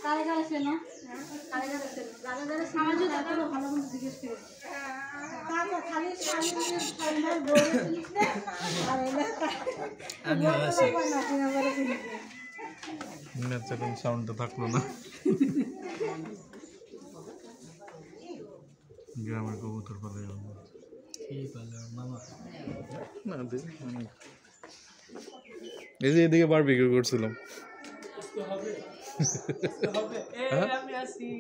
কারে কারে চেনো কারে কারে চেনো যারা যারা সমাজ তারা ভালো মতো জিজ্ঞেস করে তারপর খালি খালি খালি বলে চিনিস না আর এলা আমি আছি না কিনা বলে চিনিস না তখন সাউন্ডটা থাকলো না গ্রামের কবুতর পালে কি পালে মামা না দে এই যে এদিকে বারবিকিউ করছিলাম হবে এই আমি আসি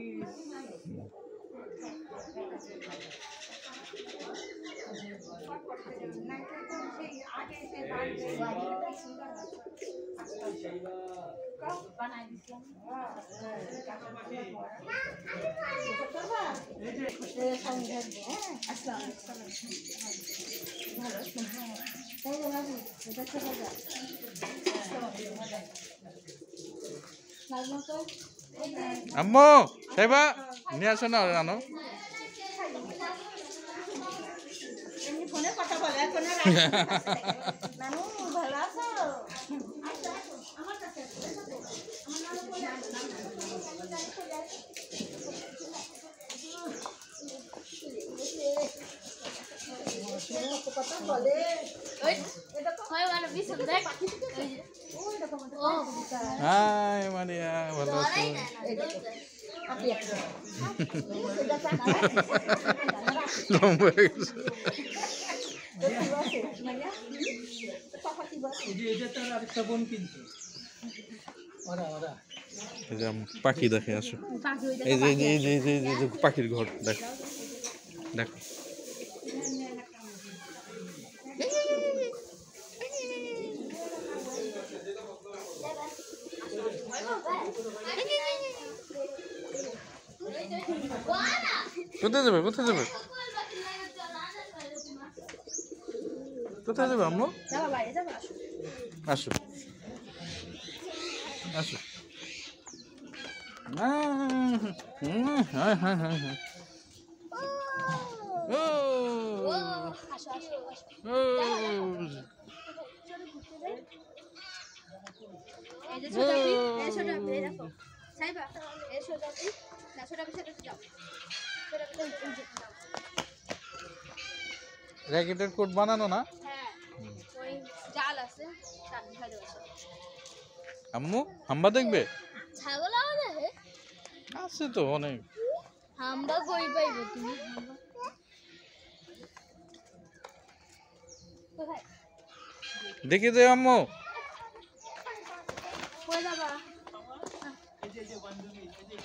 আম্মু সাইবা নিয়ে আসো না জানো ফোনে কথা বলে এখন নানু ভালো আছো আমার কাছে কথা বলে ওই এটা তো হয় মানে বিশাল দেখ ওই দেখো ও হাই মারিয়া ভালো আছো আপনি একটা লম্বা হয়ে গেছে পাখি দেখে আসো এই যে এই যে এই যে পাখির ঘর দেখ দেখো কোথায় যাবে কোথায় যাবে কোথায় যাবে আম্মু আসো আসো হ্যাঁ হ্যাঁ হ্যাঁ হ্যাঁ র্যাকেটের কোট বানানো না আম্মু হাম্বা দেখবে আছে তো অনেক হাম্বা কই পাইবে তুমি দেখি দে আম্মু কই যাবা এই যে বান্দুরি এই যে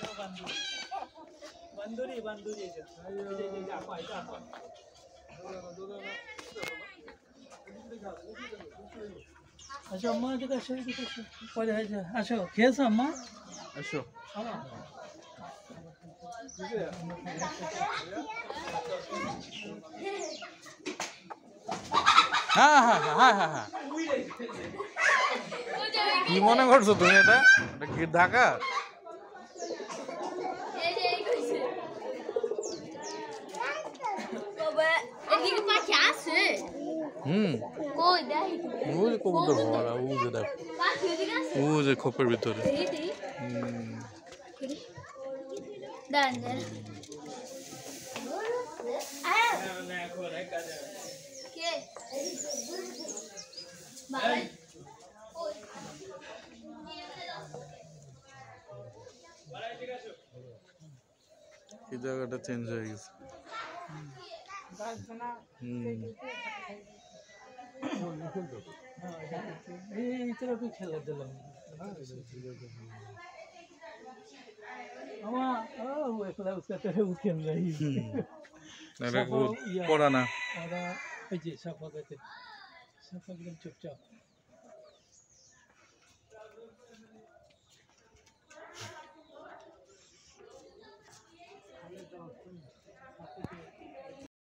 বান্দুরি বান্দুরি এই যে আপা এটা আপা আচ্ছা আম্মা এদিকে আসো এদিকে আসো পরে হয়েছে আসো খেয়েছো আম্মা আসো হ্যাঁ হ্যাঁ হ্যাঁ হ্যাঁ হ্যাঁ কি মনে করছো তুমি এটা কি ঢাকা ওই যে কবুতর ভরা ও যে দেখ ও যে খোপের ভিতরে এই জায়গাটা চেঞ্জ হয়ে গেছে খেলা দিলাম পুরানা চুপচাপ